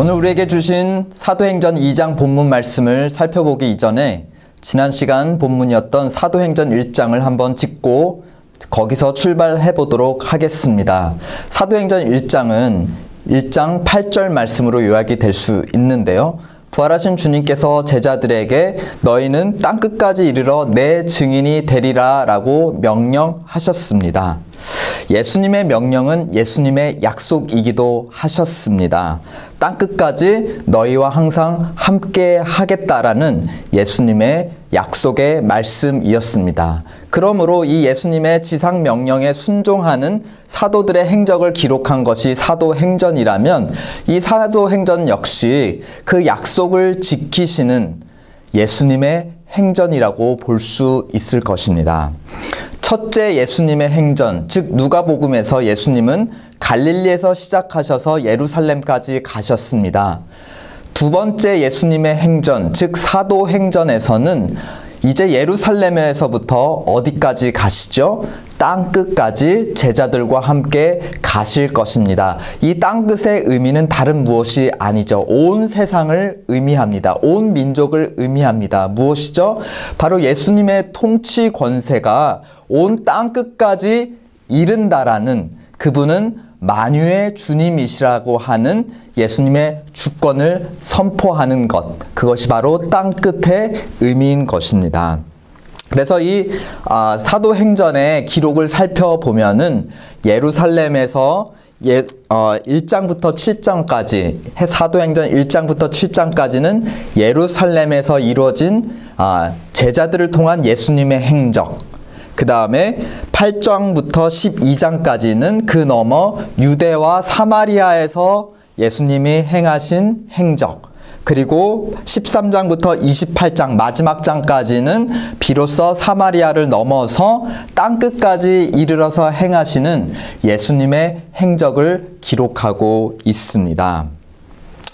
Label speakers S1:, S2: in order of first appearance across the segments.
S1: 오늘 우리에게 주신 사도행전 2장 본문 말씀을 살펴보기 이전에 지난 시간 본문이었던 사도행전 1장을 한번 짚고 거기서 출발해 보도록 하겠습니다. 사도행전 1장은 1장 8절 말씀으로 요약이 될 수 있는데요. 부활하신 주님께서 제자들에게 너희는 땅끝까지 이르러 내 증인이 되리라 라고 명령하셨습니다. 예수님의 명령은 예수님의 약속이기도 하셨습니다. 땅끝까지 너희와 항상 함께 하겠다라는 예수님의 약속의 말씀이었습니다. 그러므로 이 예수님의 지상 명령에 순종하는 사도들의 행적을 기록한 것이 사도행전이라면 이 사도행전 역시 그 약속을 지키시는 예수님의 행전이라고 볼 수 있을 것입니다. 첫째 예수님의 행전, 즉 누가복음에서 예수님은 갈릴리에서 시작하셔서 예루살렘까지 가셨습니다. 두 번째 예수님의 행전, 즉 사도행전에서는 이제 예루살렘에서부터 어디까지 가시죠? 땅끝까지 제자들과 함께 가실 것입니다. 이 땅끝의 의미는 다른 무엇이 아니죠. 온 세상을 의미합니다. 온 민족을 의미합니다. 무엇이죠? 바로 예수님의 통치 권세가 온 땅끝까지 이른다라는, 그분은 만유의 주님이시라고 하는 예수님의 주권을 선포하는 것, 그것이 바로 땅끝의 의미인 것입니다. 그래서 이 사도행전의 기록을 살펴보면은 예루살렘에서 1장부터 7장까지, 사도행전 1장부터 7장까지는 예루살렘에서 이루어진 제자들을 통한 예수님의 행적, 그 다음에 8장부터 12장까지는 그 너머 유대와 사마리아에서 예수님이 행하신 행적, 그리고 13장부터 28장 마지막 장까지는 비로소 사마리아를 넘어서 땅끝까지 이르러서 행하시는 예수님의 행적을 기록하고 있습니다.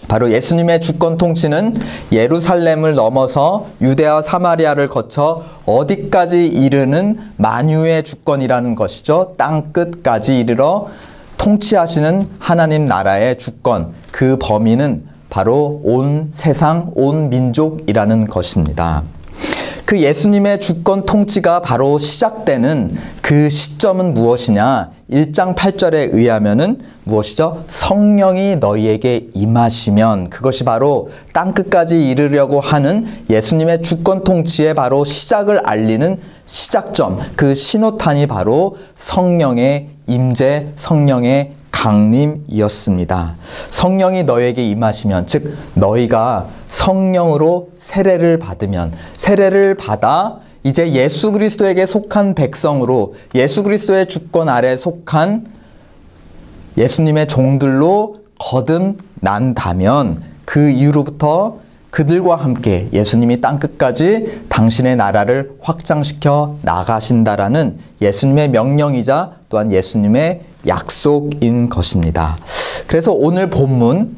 S1: 바로 예수님의 주권 통치는 예루살렘을 넘어서 유대와 사마리아를 거쳐 어디까지 이르는 만유의 주권이라는 것이죠. 땅끝까지 이르러 통치하시는 하나님 나라의 주권, 그 범위는 바로 온 세상, 온 민족이라는 것입니다. 그 예수님의 주권 통치가 바로 시작되는 그 시점은 무엇이냐? 1장 8절에 의하면은 무엇이죠? 성령이 너희에게 임하시면, 그것이 바로 땅끝까지 이르려고 하는 예수님의 주권 통치의 바로 시작을 알리는 시작점, 그 신호탄이 바로 성령의 임재, 성령의 강림이었습니다. 성령이 너에게 임하시면, 즉 너희가 성령으로 세례를 받으면, 세례를 받아 이제 예수 그리스도에게 속한 백성으로, 예수 그리스도의 주권 아래 속한 예수님의 종들로 거듭난다면 그 이후로부터 그들과 함께 예수님이 땅끝까지 당신의 나라를 확장시켜 나가신다라는 예수님의 명령이자 또한 예수님의 약속인 것입니다. 그래서 오늘 본문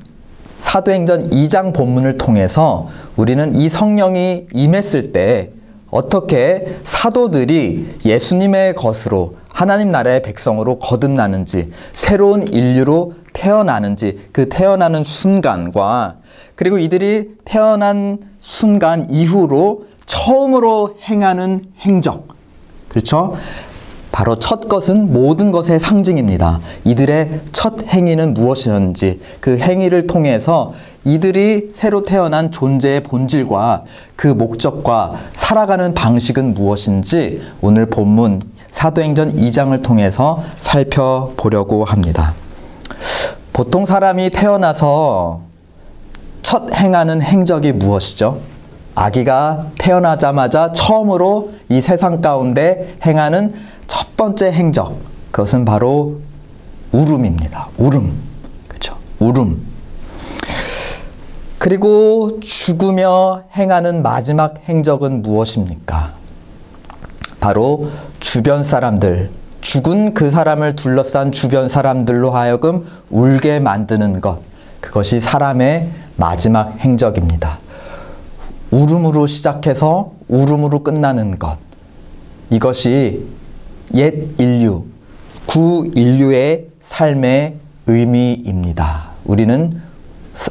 S1: 사도행전 2장 본문을 통해서 우리는 이 성령이 임했을 때 어떻게 사도들이 예수님의 것으로 하나님 나라의 백성으로 거듭나는지, 새로운 인류로 태어나는지, 그 태어나는 순간과 그리고 이들이 태어난 순간 이후로 처음으로 행하는 행적, 그렇죠? 바로 첫 것은 모든 것의 상징입니다. 이들의 첫 행위는 무엇이었는지, 그 행위를 통해서 이들이 새로 태어난 존재의 본질과 그 목적과 살아가는 방식은 무엇인지 오늘 본문 사도행전 2장을 통해서 살펴보려고 합니다. 보통 사람이 태어나서 첫 행하는 행적이 무엇이죠? 아기가 태어나자마자 처음으로 이 세상 가운데 행하는 첫 번째 행적, 그것은 바로 울음입니다. 울음. 그렇죠? 울음. 그리고 죽으며 행하는 마지막 행적은 무엇입니까? 바로 주변 사람들, 죽은 그 사람을 둘러싼 주변 사람들로 하여금 울게 만드는 것, 그것이 사람의 마지막 행적입니다. 울음으로 시작해서 울음으로 끝나는 것, 이것이 옛 인류, 구 인류의 삶의 의미입니다. 우리는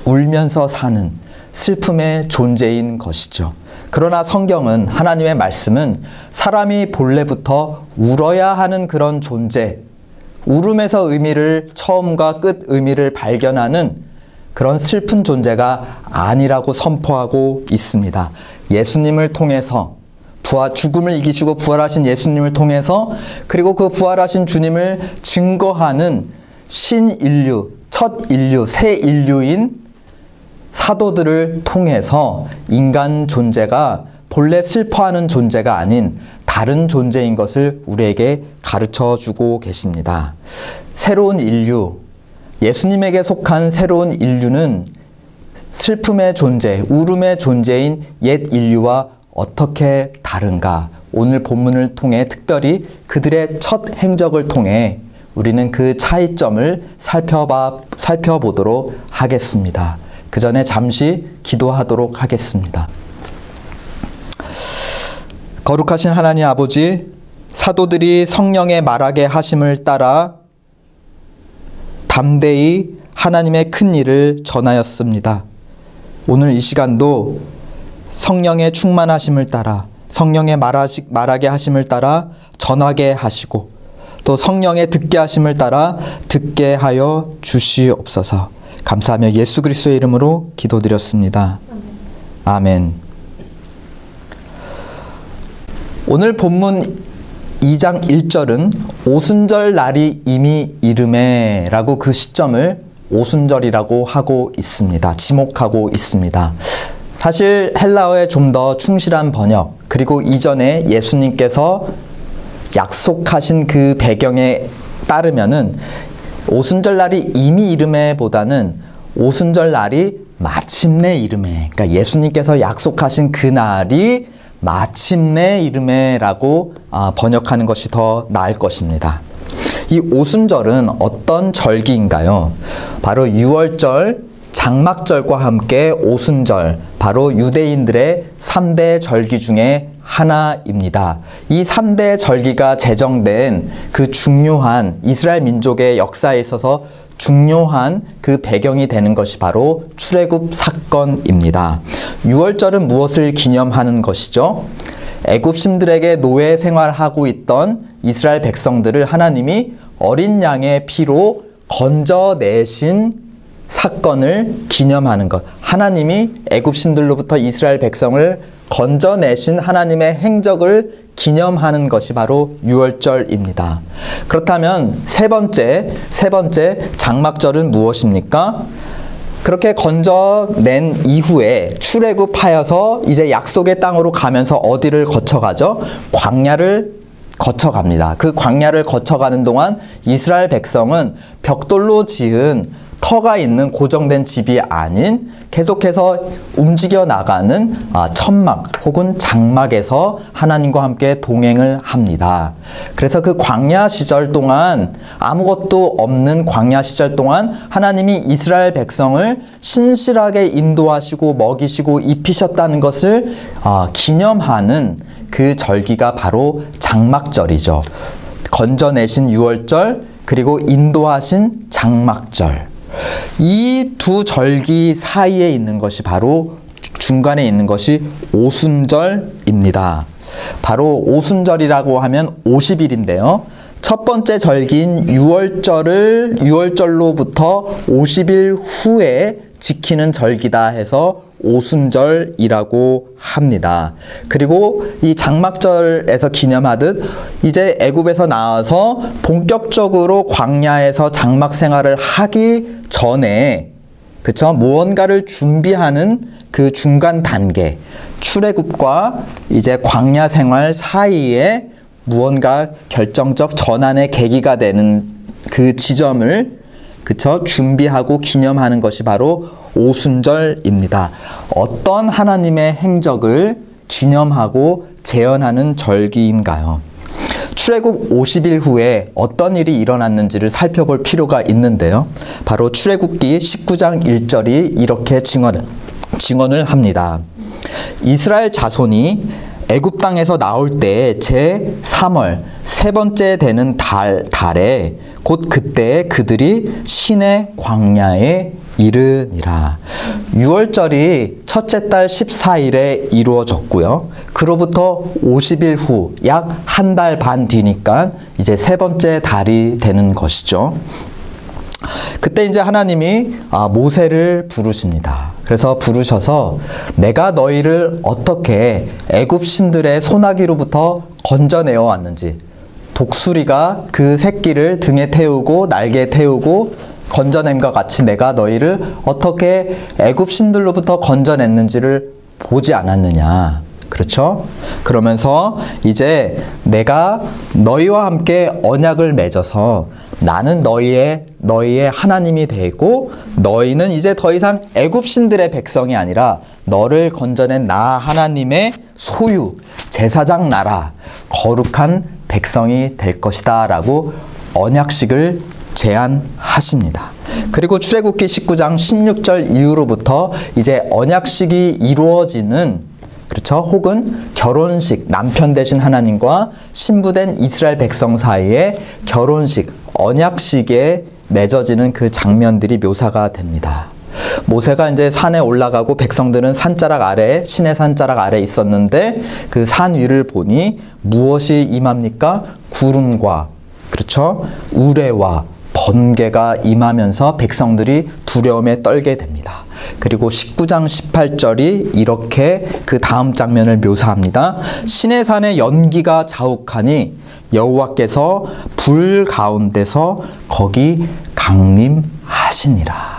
S1: 울면서 사는 슬픔의 존재인 것이죠. 그러나 성경은, 하나님의 말씀은 사람이 본래부터 울어야 하는 그런 존재, 울음에서 의미를, 처음과 끝 의미를 발견하는 그런 슬픈 존재가 아니라고 선포하고 있습니다. 예수님을 통해서, 죽음을 이기시고 부활하신 예수님을 통해서, 그리고 그 부활하신 주님을 증거하는 신인류, 첫 인류, 새 인류인 사도들을 통해서 인간 존재가 본래 슬퍼하는 존재가 아닌 다른 존재인 것을 우리에게 가르쳐주고 계십니다. 새로운 인류, 예수님에게 속한 새로운 인류는 슬픔의 존재, 울음의 존재인 옛 인류와 어떻게 다른가? 오늘 본문을 통해, 특별히 그들의 첫 행적을 통해 우리는 그 차이점을 살펴보도록 하겠습니다. 그 전에 잠시 기도하도록 하겠습니다. 거룩하신 하나님 아버지, 사도들이 성령의 말하게 하심을 따라 담대히 하나님의 큰 일을 전하였습니다. 오늘 이 시간도 성령의 충만하심을 따라, 성령의 말하게 하심을 따라 전하게 하시고, 또 성령의 듣게 하심을 따라 듣게 하여 주시옵소서. 감사하며 예수 그리스도의 이름으로 기도드렸습니다. 아멘. 오늘 본문 2장 1절은 오순절 날이 이미 이르매 라고 그 시점을 오순절이라고 하고 있습니다. 지목하고 있습니다. 사실 헬라어에 좀 더 충실한 번역, 그리고 이전에 예수님께서 약속하신 그 배경에 따르면은 오순절 날이 이미 이르매 보다는 오순절 날이 마침내 이르매, 그러니까 예수님께서 약속하신 그 날이 마침내 이르매라고 번역하는 것이 더 나을 것입니다. 이 오순절은 어떤 절기인가요? 바로 유월절, 장막절과 함께 오순절, 바로 유대인들의 3대 절기 중에 하나입니다. 이 3대 절기가 제정된 그 중요한, 이스라엘 민족의 역사에 있어서 중요한 그 배경이 되는 것이 바로 출애굽 사건입니다. 유월절은 무엇을 기념하는 것이죠? 애굽 신들에게 노예 생활하고 있던 이스라엘 백성들을 하나님이 어린 양의 피로 건져내신 사건을 기념하는 것. 하나님이 애굽 신들로부터 이스라엘 백성을 건져내신 하나님의 행적을 기념하는 것이 바로 유월절입니다. 그렇다면 세 번째 장막절은 무엇입니까? 그렇게 건져낸 이후에 출애굽하여서 이제 약속의 땅으로 가면서 어디를 거쳐가죠? 광야를 거쳐갑니다. 그 광야를 거쳐가는 동안 이스라엘 백성은 벽돌로 지은 터가 있는 고정된 집이 아닌 계속해서 움직여 나가는 천막 혹은 장막에서 하나님과 함께 동행을 합니다. 그래서 그 광야 시절 동안, 아무것도 없는 광야 시절 동안 하나님이 이스라엘 백성을 신실하게 인도하시고 먹이시고 입히셨다는 것을 기념하는 그 절기가 바로 장막절이죠. 건져내신 유월절, 그리고 인도하신 장막절. 이 두 절기 사이에 있는 것이 바로, 중간에 있는 것이 오순절입니다. 바로 오순절이라고 하면 50일인데요. 첫 번째 절기인 유월절로부터 50일 후에 지키는 절기다 해서 오순절이라고 합니다. 그리고 이 장막절에서 기념하듯 이제 애굽에서 나와서 본격적으로 광야에서 장막 생활을 하기 전에, 그쵸? 무언가를 준비하는 그 중간 단계, 출애굽과 이제 광야 생활 사이에 무언가 결정적 전환의 계기가 되는 그 지점을, 그쵸? 준비하고 기념하는 것이 바로 오순절입니다. 어떤 하나님의 행적을 기념하고 재현하는 절기인가요? 출애굽 50일 후에 어떤 일이 일어났는지를 살펴볼 필요가 있는데요. 바로 출애굽기 19장 1절이 이렇게 증언을 합니다. 이스라엘 자손이 애굽 땅에서 나올 때 제 3월 세 번째 되는 달에 곧 그때에 그들이 신의 광야에 이르니라. 6월절이 첫째 달 14일에 이루어졌고요. 그로부터 50일 후 약 한 달 반 뒤니까 이제 세 번째 달이 되는 것이죠. 그때 이제 하나님이 모세를 부르십니다. 그래서 부르셔서 내가 너희를 어떻게 애굽 신들의 손아귀로부터 건져내어 왔는지, 독수리가 그 새끼를 등에 태우고 날개에 태우고 건져냄과 같이 내가 너희를 어떻게 애굽 신들로부터 건져냈는지를 보지 않았느냐. 그렇죠? 그러면서 이제 내가 너희와 함께 언약을 맺어서 나는 너희의 하나님이 되고 너희는 이제 더 이상 애굽 신들의 백성이 아니라 너를 건져낸 나 하나님의 소유, 제사장 나라, 거룩한 백성이 될 것이다 라고 언약식을 제안하십니다. 그리고 출애굽기 19장 16절 이후로부터 이제 언약식이 이루어지는, 그렇죠? 혹은 결혼식, 남편 되신 하나님과 신부된 이스라엘 백성 사이에 결혼식, 언약식에 맺어지는 그 장면들이 묘사가 됩니다. 모세가 이제 산에 올라가고 백성들은 산자락 아래, 신의 산자락 아래 있었는데 그 산 위를 보니 무엇이 임합니까? 구름과, 그렇죠? 우레와 번개가 임하면서 백성들이 두려움에 떨게 됩니다. 그리고 19장 18절이 이렇게 그 다음 장면을 묘사합니다. 신의 산에 연기가 자욱하니 여호와께서 불 가운데서 거기 강림하시니라.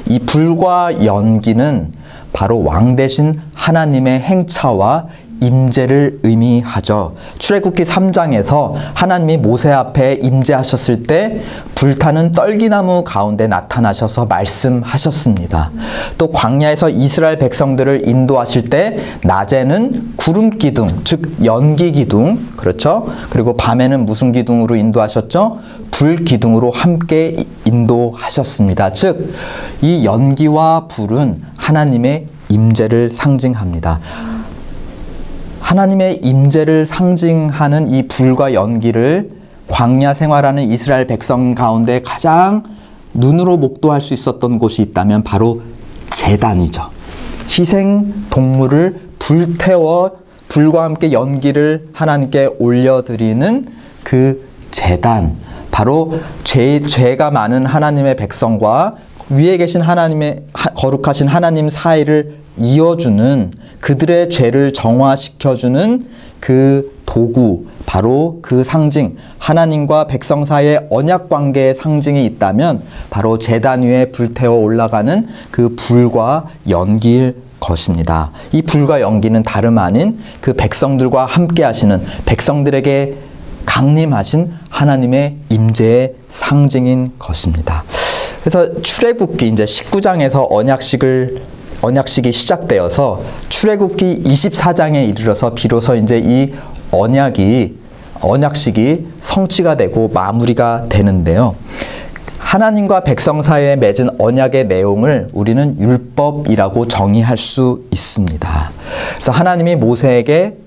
S1: 이 불과 연기는 바로 왕 대신 하나님의 행차와 임재를 의미하죠. 출애굽기 3장에서 하나님이 모세 앞에 임재하셨을 때 불타는 떨기나무 가운데 나타나셔서 말씀하셨습니다. 또 광야에서 이스라엘 백성들을 인도하실 때 낮에는 구름 기둥, 즉 연기 기둥, 그렇죠? 그리고 밤에는 무슨 기둥으로 인도하셨죠? 불 기둥으로 함께 인도하셨습니다. 즉 이 연기와 불은 하나님의 임재를 상징합니다. 하나님의 임재를 상징하는 이 불과 연기를 광야 생활하는 이스라엘 백성 가운데 가장 눈으로 목도할 수 있었던 곳이 있다면 바로 제단이죠. 희생 동물을 불태워 불과 함께 연기를 하나님께 올려드리는 그 제단, 바로 죄가 많은 하나님의 백성과 위에 계신 하나님의 거룩하신 하나님 사이를 이어주는, 그들의 죄를 정화시켜주는 그 도구, 바로 그 상징, 하나님과 백성 사이의 언약관계의 상징이 있다면 바로 제단 위에 불태워 올라가는 그 불과 연기일 것입니다. 이 불과 연기는 다름 아닌 그 백성들과 함께 하시는, 백성들에게 강림하신 하나님의 임재의 상징인 것입니다. 그래서 출애굽기 이제 19장에서 언약식이 시작되어서 출애굽기 24장에 이르러서 비로소 이제 이 언약식이 성취가 되고 마무리가 되는데요. 하나님과 백성 사이에 맺은 언약의 내용을 우리는 율법이라고 정의할 수 있습니다. 그래서 하나님이 모세에게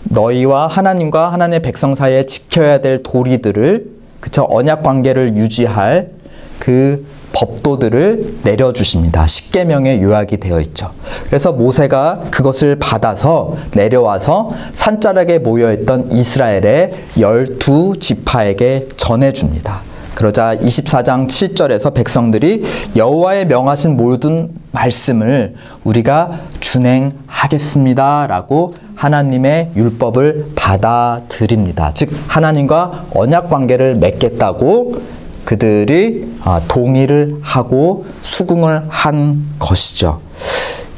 S1: 너희와 하나님과 하나님의 백성 사이에 지켜야 될 도리들을, 그쵸, 언약 관계를 유지할 그 법도들을 내려주십니다. 십계명에 요약이 되어 있죠. 그래서 모세가 그것을 받아서 내려와서 산자락에 모여있던 이스라엘의 12지파에게 전해줍니다. 그러자 24장 7절에서 백성들이 여호와의 명하신 모든 말씀을 우리가 준행하겠습니다 라고 하나님의 율법을 받아들입니다. 즉 하나님과 언약관계를 맺겠다고 그들이 동의를 하고 수긍을 한 것이죠.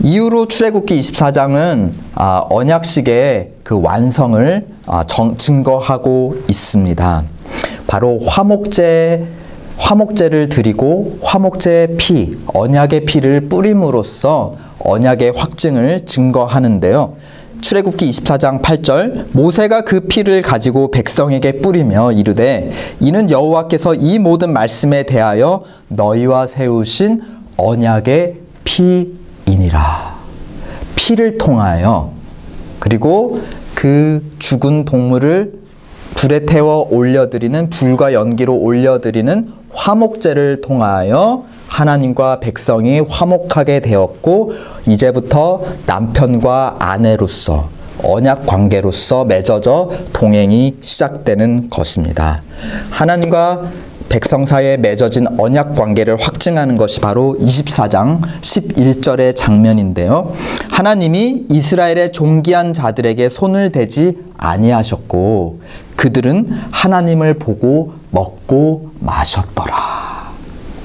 S1: 이후로 출애굽기 24장은 언약식의 그 완성을 증거하고 있습니다. 바로 화목제를 드리고 화목제의 피, 언약의 피를 뿌림으로써 언약의 확증을 증거하는데요. 출애굽기 24장 8절, 모세가 그 피를 가지고 백성에게 뿌리며 이르되 이는 여호와께서 이 모든 말씀에 대하여 너희와 세우신 언약의 피이니라. 피를 통하여, 그리고 그 죽은 동물을 불에 태워 올려드리는, 불과 연기로 올려드리는 화목제를 통하여 하나님과 백성이 화목하게 되었고 이제부터 남편과 아내로서 언약 관계로서 맺어져 동행이 시작되는 것입니다. 하나님과 백성 사이에 맺어진 언약 관계를 확증하는 것이 바로 24장 11절의 장면인데요. 하나님이 이스라엘의 존귀한 자들에게 손을 대지 아니하셨고 그들은 하나님을 보고 먹고 마셨더라.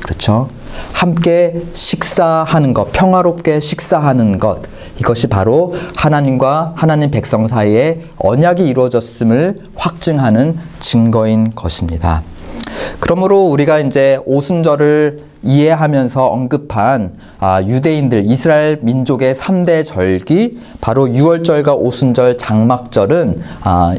S1: 그렇죠? 함께 식사하는 것, 평화롭게 식사하는 것, 이것이 바로 하나님과 하나님 백성 사이에 언약이 이루어졌음을 확증하는 증거인 것입니다. 그러므로 우리가 이제 오순절을 이해하면서 언급한 유대인들, 이스라엘 민족의 3대 절기, 바로 유월절과 오순절, 장막절은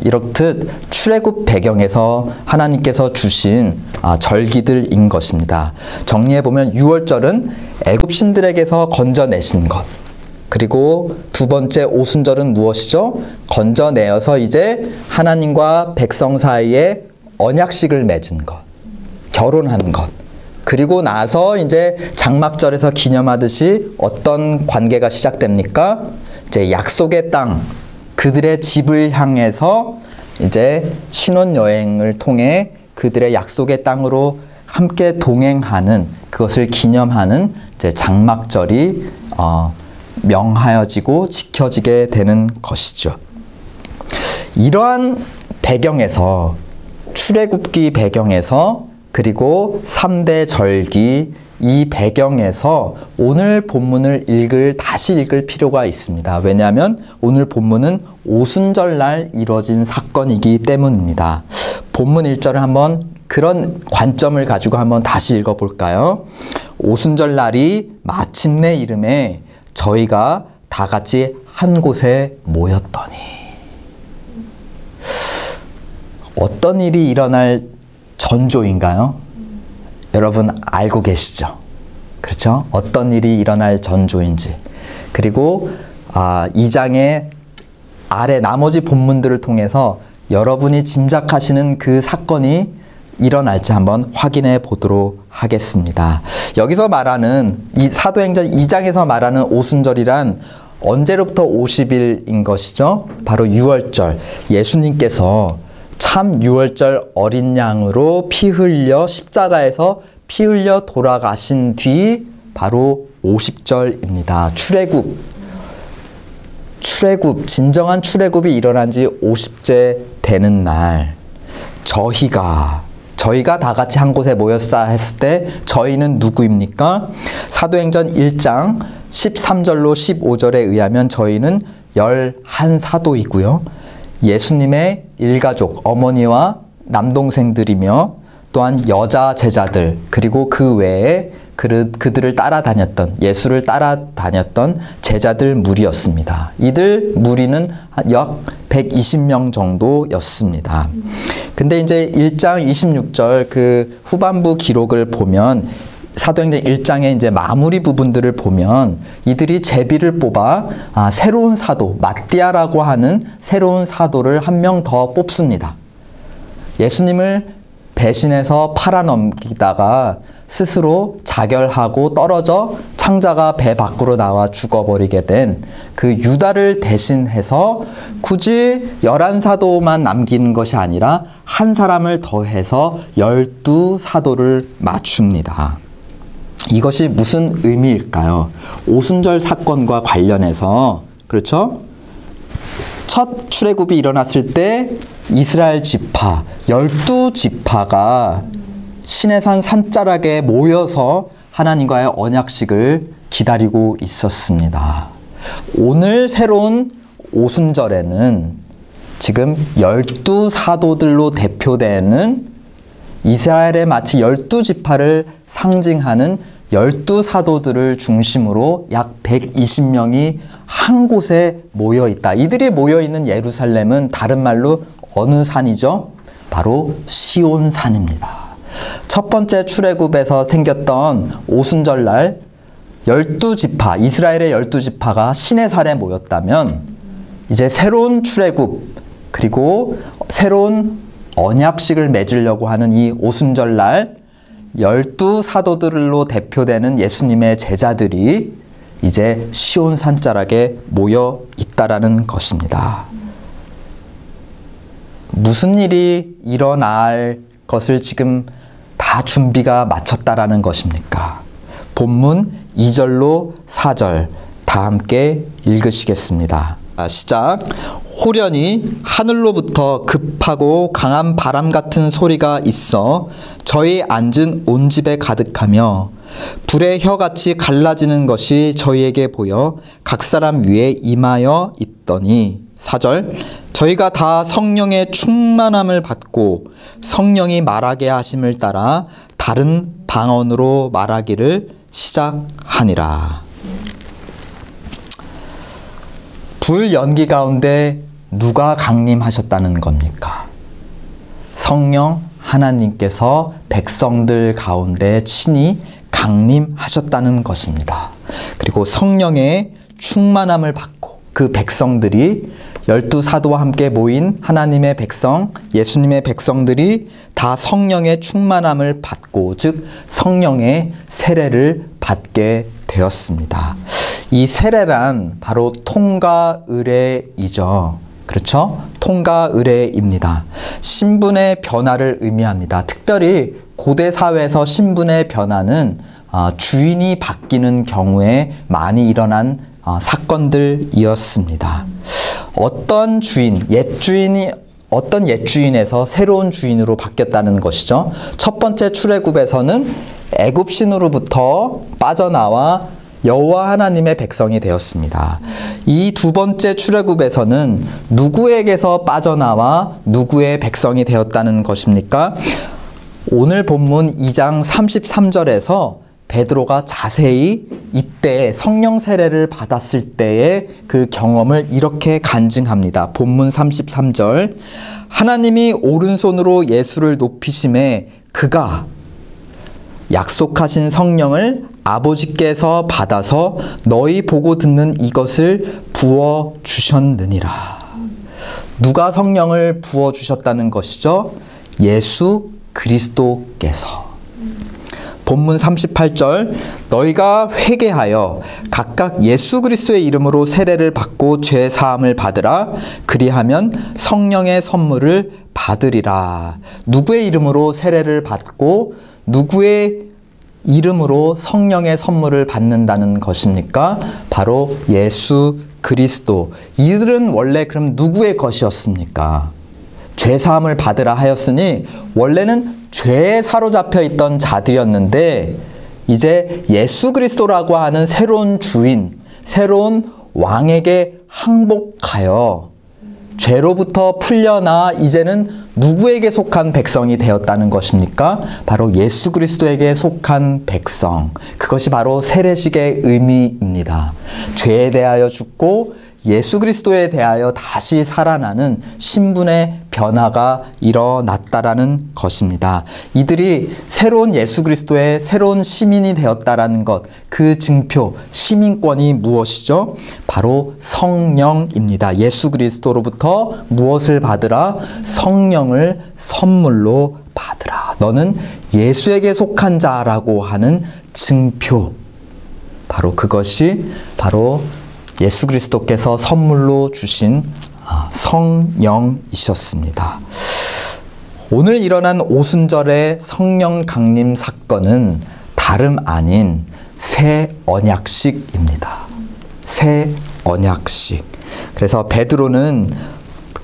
S1: 이렇듯 출애굽 배경에서 하나님께서 주신 절기들인 것입니다. 정리해보면 유월절은 애굽 신들에게서 건져내신 것, 그리고 두 번째 오순절은 무엇이죠? 건져내어서 이제 하나님과 백성 사이에 언약식을 맺은 것, 결혼하는 것. 그리고 나서 이제 장막절에서 기념하듯이 어떤 관계가 시작됩니까? 이제 약속의 땅, 그들의 집을 향해서 이제 신혼여행을 통해 그들의 약속의 땅으로 함께 동행하는, 그것을 기념하는 이제 장막절이 명하여지고 지켜지게 되는 것이죠. 이러한 배경에서, 출애굽기 배경에서, 그리고 3대 절기, 이 배경에서 오늘 본문을 다시 읽을 필요가 있습니다. 왜냐하면 오늘 본문은 오순절날 이루어진 사건이기 때문입니다. 본문 1절을 한번 그런 관점을 가지고 한번 다시 읽어볼까요? 오순절날이 마침내 이름에 저희가 다 같이 한 곳에 모였더니. 어떤 일이 일어날 전조인가요? 여러분 알고 계시죠? 그렇죠? 어떤 일이 일어날 전조인지. 그리고 2장의 아래 나머지 본문들을 통해서 여러분이 짐작하시는 그 사건이 일어날지 한번 확인해 보도록 하겠습니다. 여기서 말하는 이 사도행전 2장에서 말하는 오순절이란 언제로부터 50일인 것이죠? 바로 유월절. 예수님께서 참 유월절 어린 양으로 피 흘려 십자가에서 피 흘려 돌아가신 뒤 바로 50절입니다. 출애굽, 진정한 출애굽이 일어난 지 50째 되는 날, 저희가 다 같이 한 곳에 모였다 했을 때 저희는 누구입니까? 사도행전 1장 13절로 15절에 의하면 저희는 11사도이고요. 예수님의 일가족, 어머니와 남동생들이며 또한 여자 제자들, 그리고 그 외에 그들을 따라다녔던, 예수를 따라다녔던 제자들 무리였습니다. 이들 무리는 약 120명 정도였습니다. 근데 이제 1장 26절 그 후반부 기록을 보면 사도행전 1장의 이제 마무리 부분들을 보면 이들이 제비를 뽑아 새로운 사도, 마띠아라고 하는 새로운 사도를 한 명 더 뽑습니다. 예수님을 배신해서 팔아넘기다가 스스로 자결하고 떨어져 창자가 배 밖으로 나와 죽어버리게 된 그 유다를 대신해서 굳이 11사도만 남기는 것이 아니라 한 사람을 더해서 12사도를 맞춥니다. 이것이 무슨 의미일까요? 오순절 사건과 관련해서, 그렇죠? 첫 출애굽이 일어났을 때 이스라엘 지파, 12지파가 시내산 산자락에 모여서 하나님과의 언약식을 기다리고 있었습니다. 오늘 새로운 오순절에는 지금 12사도들로 대표되는 이스라엘의 마치 12지파를 상징하는 12사도들을 중심으로 약 120명이 한 곳에 모여 있다. 이들이 모여 있는 예루살렘은 다른 말로 어느 산이죠? 바로 시온산입니다. 첫 번째 출애굽에서 생겼던 오순절날 12지파, 이스라엘의 12지파가 시내산에 모였다면 이제 새로운 출애굽, 그리고 새로운 언약식을 맺으려고 하는 이 오순절날 12 사도들로 대표되는 예수님의 제자들이 이제 시온 산자락에 모여 있다라는 것입니다. 무슨 일이 일어날 것을 지금 다 준비가 마쳤다라는 것입니까? 본문 2절로 4절 다 함께 읽으시겠습니다. 시작. 호련히 하늘로부터 급하고 강한 바람 같은 소리가 있어 저희 앉은 온 집에 가득하며 불의 혀같이 갈라지는 것이 저희에게 보여 각 사람 위에 임하여 있더니 4절. 저희가 다 성령의 충만함을 받고 성령이 말하게 하심을 따라 다른 방언으로 말하기를 시작하니라. 불 연기 가운데 누가 강림하셨다는 겁니까? 성령 하나님께서 백성들 가운데 친히 강림하셨다는 것입니다. 그리고 성령의 충만함을 받고 그 백성들이 12 사도와 함께 모인 하나님의 백성, 예수님의 백성들이 다 성령의 충만함을 받고, 즉 성령의 세례를 받게 되었습니다. 이 세례란 바로 통과 의례이죠. 그렇죠? 통과 의례입니다. 신분의 변화를 의미합니다. 특별히 고대 사회에서 신분의 변화는 주인이 바뀌는 경우에 많이 일어난 사건들이었습니다. 어떤 옛 주인에서 새로운 주인으로 바뀌었다는 것이죠. 첫 번째 출애굽에서는 애굽 신으로부터 빠져나와 여호와 하나님의 백성이 되었습니다. 이 두 번째 출애굽에서는 누구에게서 빠져나와 누구의 백성이 되었다는 것입니까? 오늘 본문 2장 33절에서 베드로가 자세히 이때 성령 세례를 받았을 때의 그 경험을 이렇게 간증합니다. 본문 33절. 하나님이 오른손으로 예수를 높이심에 그가 약속하신 성령을 아버지께서 받아서 너희 보고 듣는 이것을 부어 주셨느니라. 누가 성령을 부어 주셨다는 것이죠? 예수 그리스도께서. 본문 38절. 너희가 회개하여 각각 예수 그리스도의 이름으로 세례를 받고 죄 사함을 받으라. 그리하면 성령의 선물을 받으리라. 누구의 이름으로 세례를 받고 누구의 이름으로 성령의 선물을 받는다는 것입니까? 바로 예수 그리스도. 이들은 원래 그럼 누구의 것이었습니까? 죄사함을 받으라 하였으니 원래는 죄에 사로잡혀 있던 자들이었는데 이제 예수 그리스도라고 하는 새로운 주인, 새로운 왕에게 항복하여 죄로부터 풀려나 이제는 누구에게 속한 백성이 되었다는 것입니까? 바로 예수 그리스도에게 속한 백성. 그것이 바로 세례식의 의미입니다. 죄에 대하여 죽고 예수 그리스도에 대하여 다시 살아나는 신분의 변화가 일어났다라는 것입니다. 이들이 새로운 예수 그리스도의 새로운 시민이 되었다라는 것, 그 증표, 시민권이 무엇이죠? 바로 성령입니다. 예수 그리스도로부터 무엇을 받으라? 성령을 선물로 받으라. 너는 예수에게 속한 자라고 하는 증표. 바로 그것이 바로 예수 그리스도께서 선물로 주신 성령이셨습니다. 오늘 일어난 오순절의 성령 강림 사건은 다름 아닌 새 언약식입니다. 새 언약식. 그래서 베드로는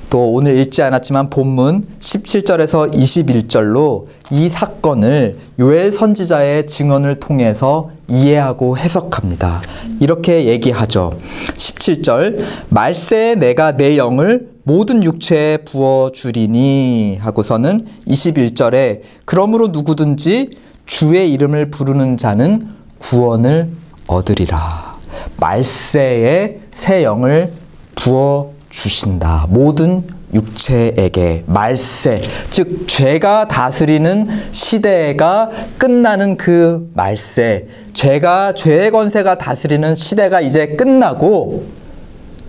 S1: 또 오늘 읽지 않았지만 본문 17절에서 21절로 이 사건을 요엘 선지자의 증언을 통해서 이해하고 해석합니다. 이렇게 얘기하죠. 17절. 말세에 내가 내 영을 모든 육체에 부어주리니 하고서는 21절에 그러므로 누구든지 주의 이름을 부르는 자는 구원을 얻으리라. 말세에 새 영을 부어주신다. 모든 육체에게. 말세, 즉 죄가 다스리는 시대가 끝나는 그 말세, 죄의 권세가 다스리는 시대가 이제 끝나고,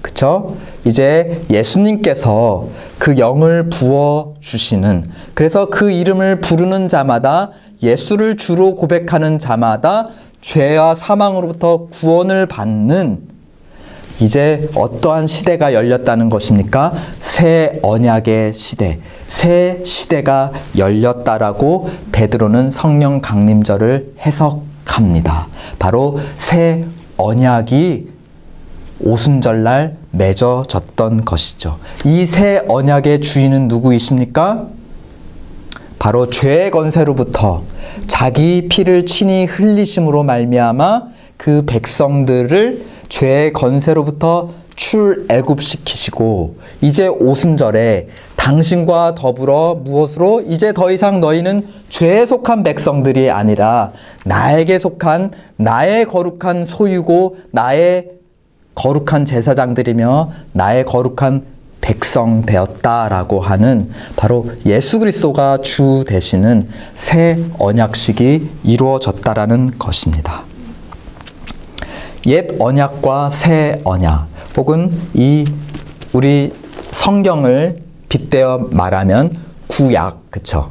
S1: 그쵸? 이제 예수님께서 그 영을 부어주시는, 그래서 그 이름을 부르는 자마다 예수를 주로 고백하는 자마다 죄와 사망으로부터 구원을 받는 이제 어떠한 시대가 열렸다는 것입니까? 새 언약의 시대, 새 시대가 열렸다라고 베드로는 성령 강림절을 해석합니다. 바로 새 언약이 오순절날 맺어졌던 것이죠. 이 새 언약의 주인은 누구이십니까? 바로 죄의 권세로부터 자기 피를 친히 흘리심으로 말미암아 그 백성들을 죄의 권세로부터 출애굽시키시고 이제 오순절에 당신과 더불어 무엇으로 이제 더 이상 너희는 죄에 속한 백성들이 아니라 나에게 속한 나의 거룩한 소유고 나의 거룩한 제사장들이며 나의 거룩한 백성 되었다라고 하는 바로 예수 그리스도가 주 되시는 새 언약식이 이루어졌다라는 것입니다. 옛 언약과 새 언약, 혹은 이 우리 성경을 빗대어 말하면 구약, 그쵸?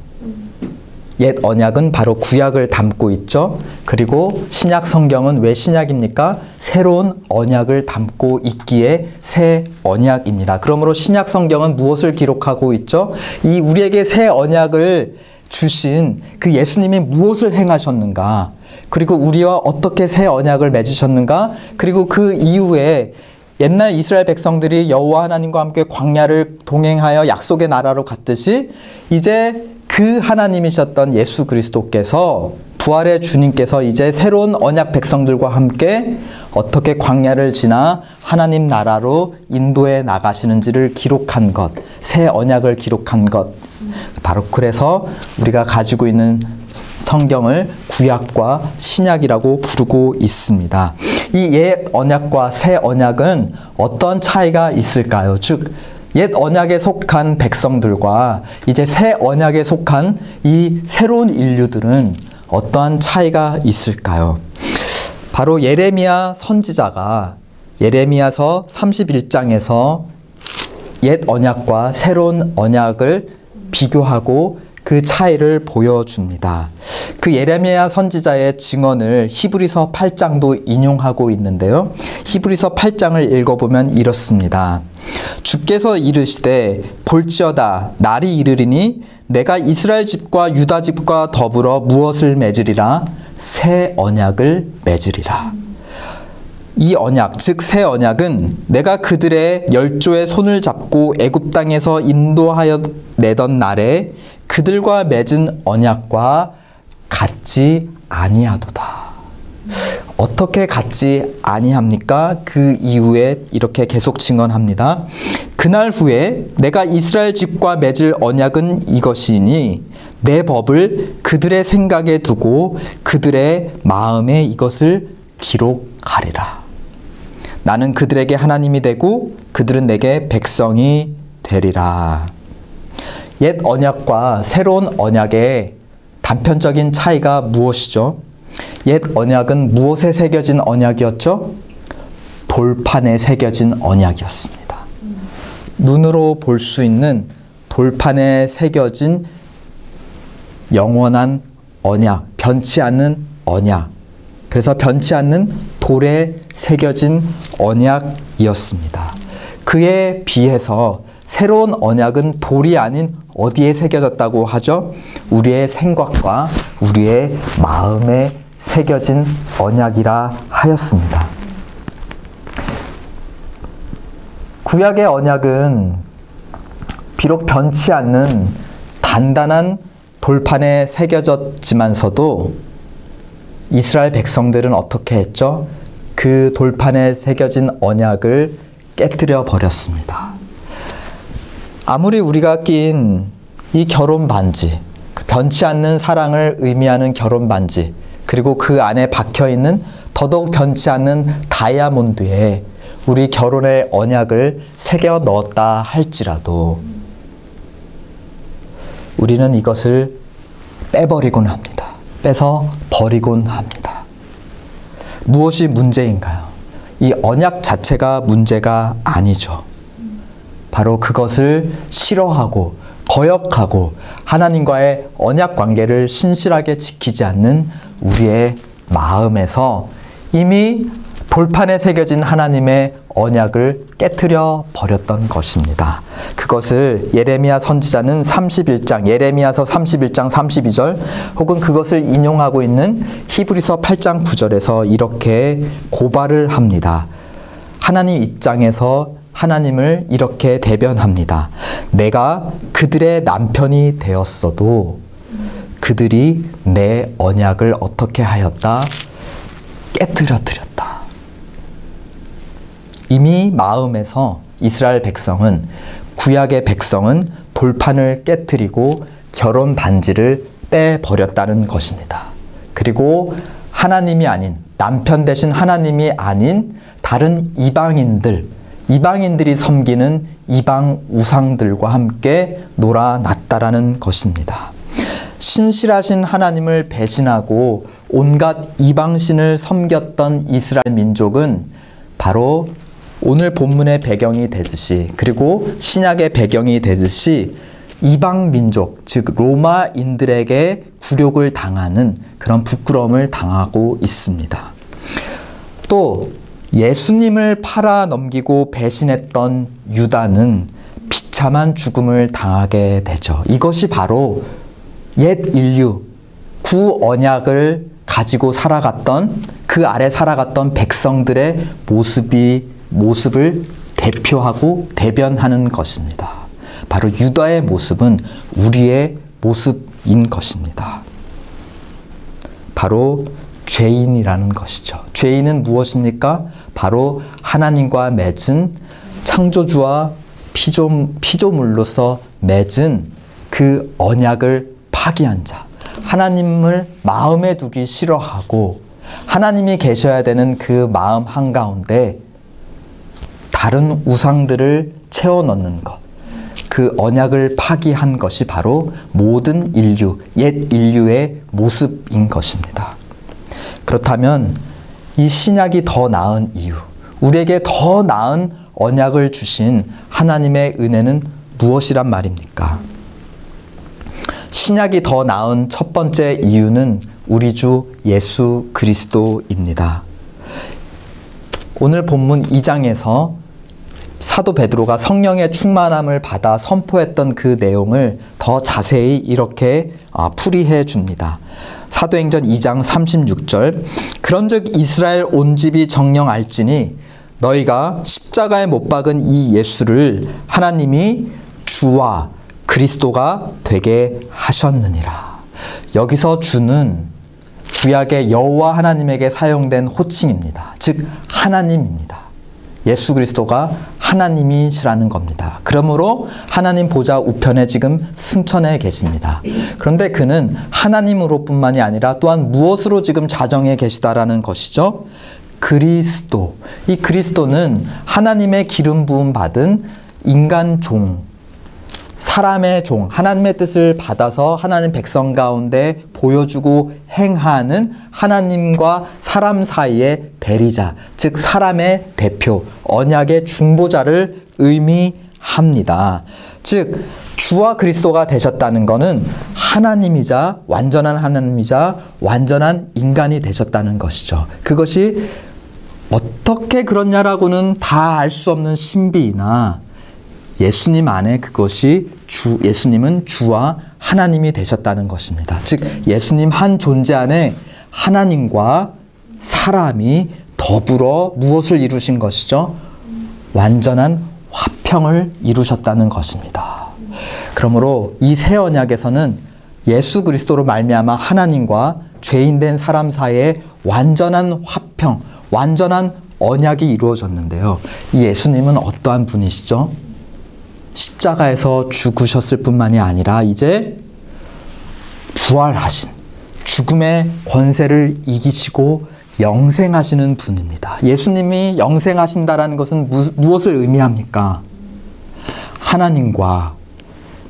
S1: 옛 언약은 바로 구약을 담고 있죠. 그리고 신약 성경은 왜 신약입니까? 새로운 언약을 담고 있기에 새 언약입니다. 그러므로 신약 성경은 무엇을 기록하고 있죠? 이 우리에게 새 언약을 주신 그 예수님이 무엇을 행하셨는가? 그리고 우리와 어떻게 새 언약을 맺으셨는가? 그리고 그 이후에 옛날 이스라엘 백성들이 여호와 하나님과 함께 광야를 동행하여 약속의 나라로 갔듯이 이제 그 하나님이셨던 예수 그리스도께서 부활의 주님께서 이제 새로운 언약 백성들과 함께 어떻게 광야를 지나 하나님 나라로 인도해 나가시는지를 기록한 것, 새 언약을 기록한 것. 바로 그래서 우리가 가지고 있는 성경을 구약과 신약이라고 부르고 있습니다. 이 옛 언약과 새 언약은 어떤 차이가 있을까요? 즉 옛 언약에 속한 백성들과 이제 새 언약에 속한 이 새로운 인류들은 어떠한 차이가 있을까요? 바로 예레미야 선지자가 예레미야서 31장에서 옛 언약과 새로운 언약을 비교하고 그 차이를 보여줍니다. 그 예레미야 선지자의 증언을 히브리서 8장도 인용하고 있는데요. 히브리서 8장을 읽어보면 이렇습니다. 주께서 이르시되 볼지어다 날이 이르리니 내가 이스라엘 집과 유다 집과 더불어 무엇을 맺으리라? 새 언약을 맺으리라. 이 언약, 즉 새 언약은 내가 그들의 열조의 손을 잡고 애굽 땅에서 인도하여 내던 날에 그들과 맺은 언약과 같지 아니하도다. 어떻게 같지 아니합니까? 그 이후에 이렇게 계속 증언합니다. 그날 후에 내가 이스라엘 집과 맺을 언약은 이것이니 내 법을 그들의 생각에 두고 그들의 마음에 이것을 기록하리라. 나는 그들에게 하나님이 되고 그들은 내게 백성이 되리라. 옛 언약과 새로운 언약의 단편적인 차이가 무엇이죠? 옛 언약은 무엇에 새겨진 언약이었죠? 돌판에 새겨진 언약이었습니다. 눈으로 볼 수 있는 돌판에 새겨진 영원한 언약, 변치 않는 언약. 그래서 변치 않는 돌에 새겨진 언약이었습니다. 그에 비해서 새로운 언약은 돌이 아닌 어디에 새겨졌다고 하죠? 우리의 생각과 우리의 마음에 새겨진 언약이라 하였습니다. 구약의 언약은 비록 변치 않는 단단한 돌판에 새겨졌지만서도 이스라엘 백성들은 어떻게 했죠? 그 돌판에 새겨진 언약을 깨뜨려 버렸습니다. 아무리 우리가 낀 이 결혼 반지, 변치 않는 사랑을 의미하는 결혼 반지, 그리고 그 안에 박혀있는 더더욱 변치 않는 다이아몬드에 우리 결혼의 언약을 새겨 넣었다 할지라도 우리는 이것을 빼버리곤 합니다. 빼서 버리곤 합니다. 무엇이 문제인가요? 이 언약 자체가 문제가 아니죠. 바로 그것을 싫어하고 거역하고 하나님과의 언약 관계를 신실하게 지키지 않는 우리의 마음에서 이미 돌판에 새겨진 하나님의 언약을 깨트려 버렸던 것입니다. 그것을 예레미야 선지자는 31장, 예레미야서 31장 32절 혹은 그것을 인용하고 있는 히브리서 8장 9절에서 이렇게 고발을 합니다. 하나님 입장에서 하나님을 이렇게 대변합니다. 내가 그들의 남편이 되었어도 그들이 내 언약을 어떻게 하였다? 깨트려뜨렸다. 이미 마음에서 이스라엘 백성은, 구약의 백성은 돌판을 깨트리고 결혼 반지를 빼버렸다는 것입니다. 그리고 하나님이 아닌, 남편 대신 하나님이 아닌 다른 이방인들이 섬기는 이방 우상들과 함께 놀아났다라는 것입니다. 신실하신 하나님을 배신하고 온갖 이방신을 섬겼던 이스라엘 민족은 바로 오늘 본문의 배경이 되듯이, 그리고 신약의 배경이 되듯이 이방 민족, 즉 로마인들에게 굴욕을 당하는 그런 부끄러움을 당하고 있습니다. 또 예수님을 팔아 넘기고 배신했던 유다는 비참한 죽음을 당하게 되죠. 이것이 바로 옛 인류, 구언약을 가지고 살아갔던, 그 아래 살아갔던 백성들의 모습을 대표하고 대변하는 것입니다. 바로 유다의 모습은 우리의 모습인 것입니다. 바로 죄인이라는 것이죠. 죄인은 무엇입니까? 바로 하나님과 맺은, 창조주와 피조물로서 맺은 그 언약을 파기한 자, 하나님을 마음에 두기 싫어하고 하나님이 계셔야 되는 그 마음 한가운데 다른 우상들을 채워 넣는 것, 그 언약을 파기한 것이 바로 모든 인류, 옛 인류의 모습인 것입니다. 그렇다면 이 신약이 더 나은 이유, 우리에게 더 나은 언약을 주신 하나님의 은혜는 무엇이란 말입니까? 신약이 더 나은 첫 번째 이유는 우리 주 예수 그리스도입니다. 오늘 본문 2장에서 사도 베드로가 성령의 충만함을 받아 선포했던 그 내용을 더 자세히 이렇게 풀이해 줍니다. 사도행전 2장 36절, 그런즉 이스라엘 온 집이 정녕 알지니 너희가 십자가에 못 박은 이 예수를 하나님이 주와 그리스도가 되게 하셨느니라. 여기서 주는 구약의 여호와 하나님에게 사용된 호칭입니다. 즉 하나님입니다. 예수 그리스도가 하나님이시라는 겁니다. 그러므로 하나님 보좌 우편에 지금 승천해 계십니다. 그런데 그는 하나님으로뿐만이 아니라 또한 무엇으로 지금 자정해 계시다라는 것이죠? 그리스도. 이 그리스도는 하나님의 기름 부음 받은 인간 종, 사람의 종, 하나님의 뜻을 받아서 하나님 백성 가운데 보여주고 행하는 하나님과 사람 사이의 대리자, 즉 사람의 대표, 언약의 중보자를 의미합니다. 즉 주와 그리스도가 되셨다는 것은 하나님이자 완전한 하나님이자 완전한 인간이 되셨다는 것이죠. 그것이 어떻게 그렇냐라고는 다 알 수 없는 신비이나 예수님 안에 그것이 예수님은 주와 하나님이 되셨다는 것입니다. 즉 예수님 한 존재 안에 하나님과 사람이 더불어 무엇을 이루신 것이죠? 완전한 화평을 이루셨다는 것입니다. 그러므로 이 새 언약에서는 예수 그리스도로 말미암아 하나님과 죄인된 사람 사이에 완전한 화평, 완전한 언약이 이루어졌는데요. 이 예수님은 어떠한 분이시죠? 십자가에서 죽으셨을 뿐만이 아니라 이제 부활하신, 죽음의 권세를 이기시고 영생하시는 분입니다. 예수님이 영생하신다라는 것은 무엇을 의미합니까? 하나님과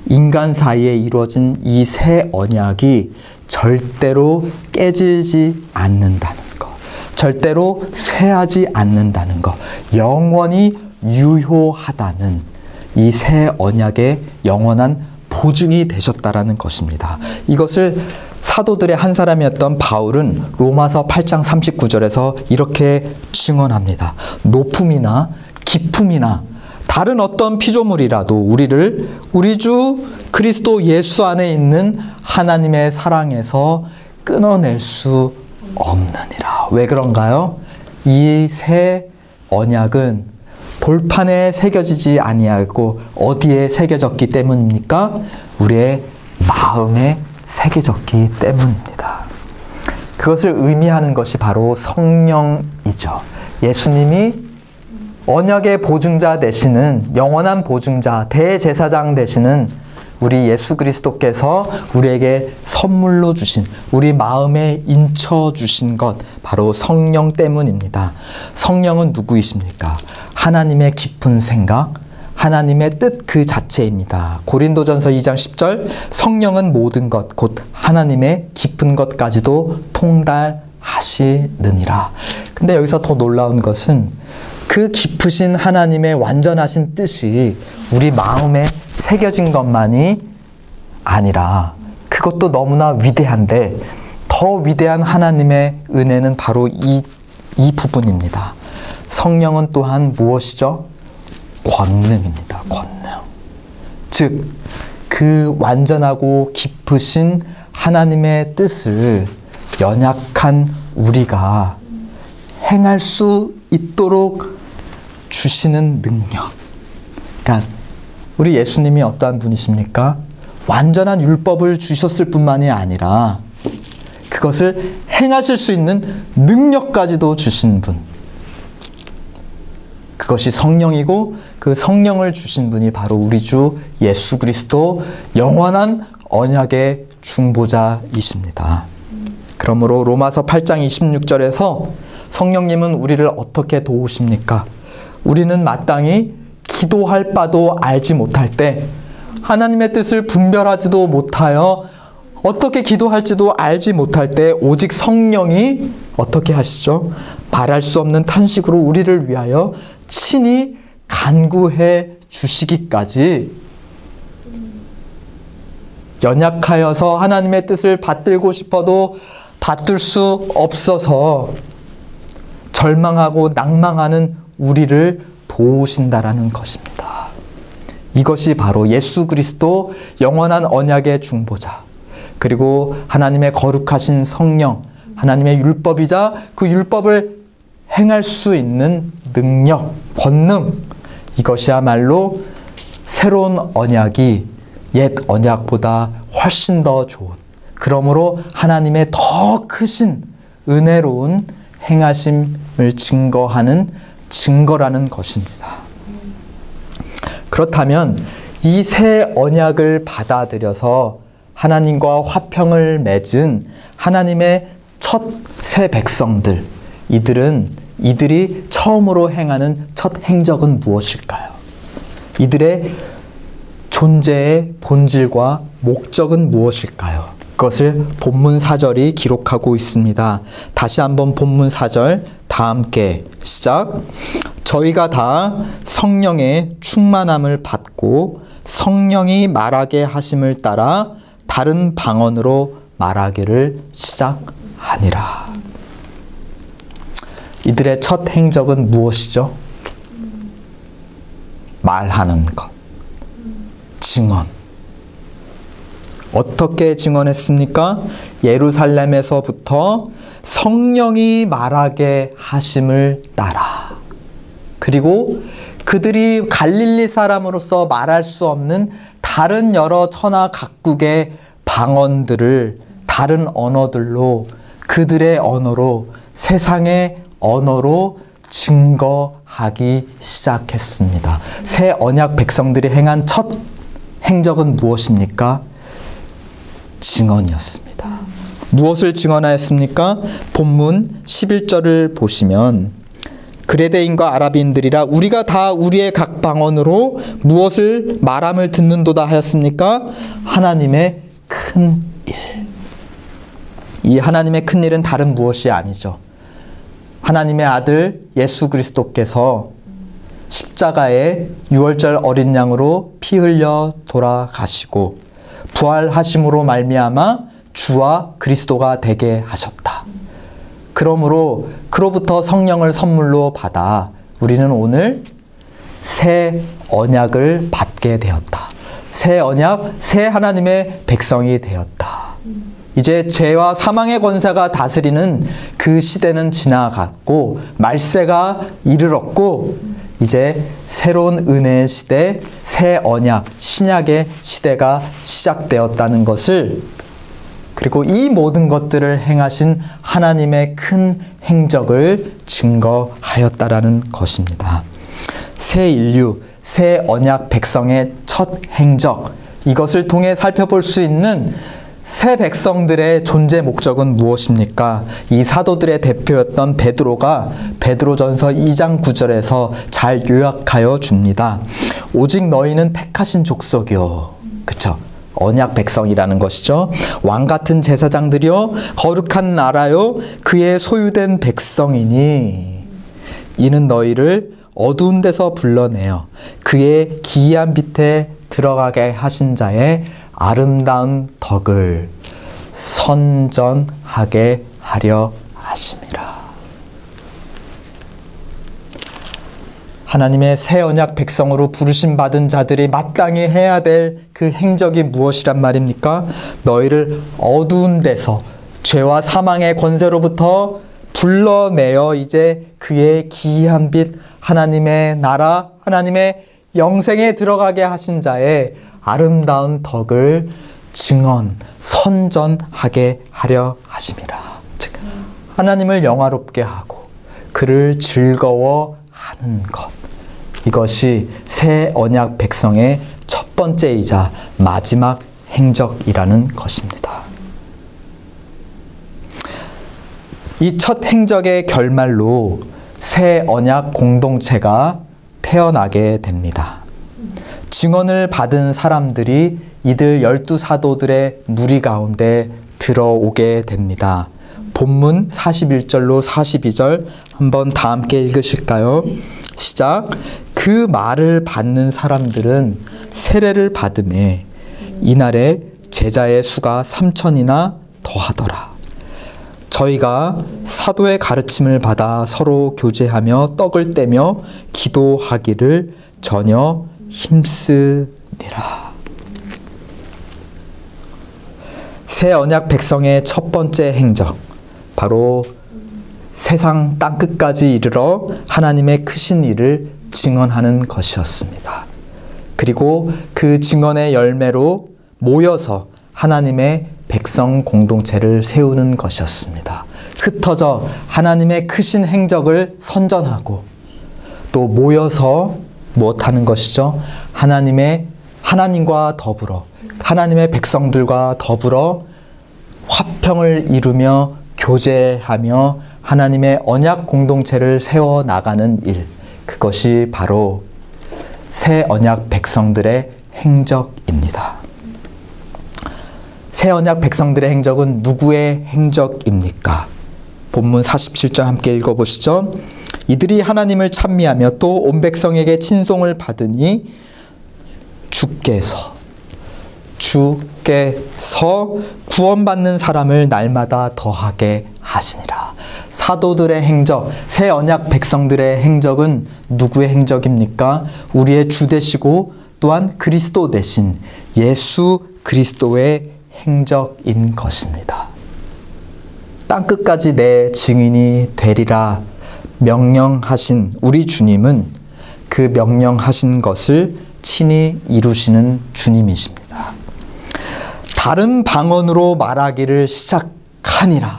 S1: 인간 사이에 이루어진 이 새 언약이 절대로 깨지지 않는다는 것, 절대로 쇠하지 않는다는 것, 영원히 유효하다는 이 새 언약의 영원한 보증이 되셨다라는 것입니다. 이것을 사도들의 한 사람이었던 바울은 로마서 8장 39절에서 이렇게 증언합니다. 높음이나 깊음이나 다른 어떤 피조물이라도 우리를 우리 주 그리스도 예수 안에 있는 하나님의 사랑에서 끊어낼 수 없느니라. 왜 그런가요? 이 새 언약은 돌판에 새겨지지 아니하고 어디에 새겨졌기 때문입니까? 우리의 마음에 새겨졌기 때문입니다. 그것을 의미하는 것이 바로 성령이죠. 예수님이 언약의 보증자 되시는 영원한 보증자, 대제사장 되시는 우리 예수 그리스도께서 우리에게 선물로 주신, 우리 마음에 인쳐 주신 것, 바로 성령 때문입니다. 성령은 누구이십니까? 하나님의 깊은 생각, 하나님의 뜻 그 자체입니다. 고린도전서 2장 10절, 성령은 모든 것, 곧 하나님의 깊은 것까지도 통달하시느니라. 근데 여기서 더 놀라운 것은 그 깊으신 하나님의 완전하신 뜻이 우리 마음에 새겨진 것만이 아니라, 그것도 너무나 위대한데 더 위대한 하나님의 은혜는 바로 이 부분입니다. 성령은 또한 무엇이죠? 권능입니다. 권능. 즉, 그 완전하고 깊으신 하나님의 뜻을 연약한 우리가 행할 수 있도록 주시는 능력. 그러니까 우리 예수님이 어떠한 분이십니까? 완전한 율법을 주셨을 뿐만이 아니라 그것을 행하실 수 있는 능력까지도 주신 분. 그것이 성령이고, 그 성령을 주신 분이 바로 우리 주 예수 그리스도 영원한 언약의 중보자이십니다. 그러므로 로마서 8장 26절에서 성령님은 우리를 어떻게 도우십니까? 우리는 마땅히 기도할 바도 알지 못할 때, 하나님의 뜻을 분별하지도 못하여 어떻게 기도할지도 알지 못할 때 오직 성령이 어떻게 하시죠? 말할 수 없는 탄식으로 우리를 위하여 친히 간구해 주시기까지, 연약하여서 하나님의 뜻을 받들고 싶어도 받들 수 없어서 절망하고 낭망하는 우리를 도우신다라는 것입니다. 이것이 바로 예수 그리스도 영원한 언약의 중보자, 그리고 하나님의 거룩하신 성령, 하나님의 율법이자 그 율법을 행할 수 있는 능력, 권능, 이것이야말로 새로운 언약이 옛 언약보다 훨씬 더 좋은, 그러므로 하나님의 더 크신 은혜로운 행하심을 증거하는 증거라는 것입니다. 그렇다면 이 새 언약을 받아들여서 하나님과 화평을 맺은 하나님의 첫 새 백성들, 이들이 처음으로 행하는 첫 행적은 무엇일까요? 이들의 존재의 본질과 목적은 무엇일까요? 그것을 본문 4절이 기록하고 있습니다. 다시 한번 본문 4절 다 함께 시작. 저희가 다 성령의 충만함을 받고 성령이 말하게 하심을 따라 다른 방언으로 말하기를 시작하니라. 이들의 첫 행적은 무엇이죠? 말하는 것, 증언. 어떻게 증언했습니까? 예루살렘에서부터 성령이 말하게 하심을 따라, 그리고 그들이 갈릴리 사람으로서 말할 수 없는 다른 여러 천하 각국의 방언들을 다른 언어들로, 그들의 언어로, 세상의 언어로 증거하기 시작했습니다. 새 언약 백성들이 행한 첫 행적은 무엇입니까? 증언이었습니다. 무엇을 증언하였습니까? 본문 11절을 보시면 그레데인과 아라비인들이라 우리가 다 우리의 각 방언으로 무엇을 말함을 듣는도다 하였습니까? 하나님의 큰 일. 이 하나님의 큰 일은 다른 무엇이 아니죠. 하나님의 아들 예수 그리스도께서 십자가에 유월절 어린 양으로 피 흘려 돌아가시고 부활하심으로 말미암아 주와 그리스도가 되게 하셨다. 그러므로 그로부터 성령을 선물로 받아 우리는 오늘 새 언약을 받게 되었다. 새 언약, 새 하나님의 백성이 되었다. 이제 죄와 사망의 권세가 다스리는 그 시대는 지나갔고 말세가 이르렀고 이제 새로운 은혜의 시대, 새 언약, 신약의 시대가 시작되었다는 것을, 그리고 이 모든 것들을 행하신 하나님의 큰 행적을 증거하였다라는 것입니다. 새 인류, 새 언약 백성의 첫 행적, 이것을 통해 살펴볼 수 있는 새 백성들의 존재 목적은 무엇입니까? 이 사도들의 대표였던 베드로가 베드로전서 2장 9절에서 잘 요약하여 줍니다. 오직 너희는 택하신 족속이요. 그쵸? 언약 백성이라는 것이죠. 왕같은 제사장들이요, 거룩한 나라요, 그의 소유된 백성이니 이는 너희를 어두운 데서 불러내어 그의 기이한 빛에 들어가게 하신 자의 아름다운 덕을 선전하게 하려 하심이라. 하나님의 새 언약 백성으로 부르심 받은 자들이 마땅히 해야 될 그 행적이 무엇이란 말입니까? 너희를 어두운 데서 죄와 사망의 권세로부터 불러내어 이제 그의 기이한 빛, 하나님의 나라, 하나님의 영생에 들어가게 하신 자의 아름다운 덕을 증언, 선전하게 하려 하심이라. 즉 하나님을 영화롭게 하고 그를 즐거워하는 것, 이것이 새 언약 백성의 첫 번째이자 마지막 행적이라는 것입니다. 이 첫 행적의 결말로 새 언약 공동체가 태어나게 됩니다. 증언을 받은 사람들이 이들 12사도들의 무리 가운데 들어오게 됩니다. 본문 41절로 42절 한번 다 함께 읽으실까요? 시작. 그 말을 받는 사람들은 세례를 받음에 이날에 제자의 수가 3,000이나 더하더라. 저희가 사도의 가르침을 받아 서로 교제하며 떡을 떼며 기도하기를 전혀 힘쓰니라. 새 언약 백성의 첫 번째 행적, 바로 세상 땅끝까지 이르러 하나님의 크신 일을 증언하는 것이었습니다. 그리고 그 증언의 열매로 모여서 하나님의 백성 공동체를 세우는 것이었습니다. 흩어져 하나님의 크신 행적을 선전하고 또 모여서 무엇하는 것이죠? 하나님과 더불어, 하나님의 백성들과 더불어 화평을 이루며 교제하며 하나님의 언약 공동체를 세워나가는 일, 그것이 바로 새 언약 백성들의 행적입니다. 새 언약 백성들의 행적은 누구의 행적입니까? 본문 47절 함께 읽어보시죠. 이들이 하나님을 찬미하며 또 온 백성에게 친송을 받으니 주께서 구원받는 사람을 날마다 더하게 하시니라. 사도들의 행적, 새 언약 백성들의 행적은 누구의 행적입니까? 우리의 주 되시고 또한 그리스도 되신 예수 그리스도의 행적인 것입니다. 땅끝까지 내 증인이 되리라 명령하신 우리 주님은 그 명령하신 것을 친히 이루시는 주님이십니다. 다른 방언으로 말하기를 시작하니라.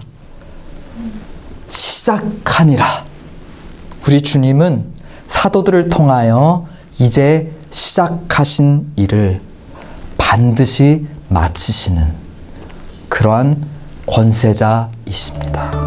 S1: 우리 주님은 사도들을 통하여 이제 시작하신 일을 반드시 마치시는 그러한 권세자이십니다.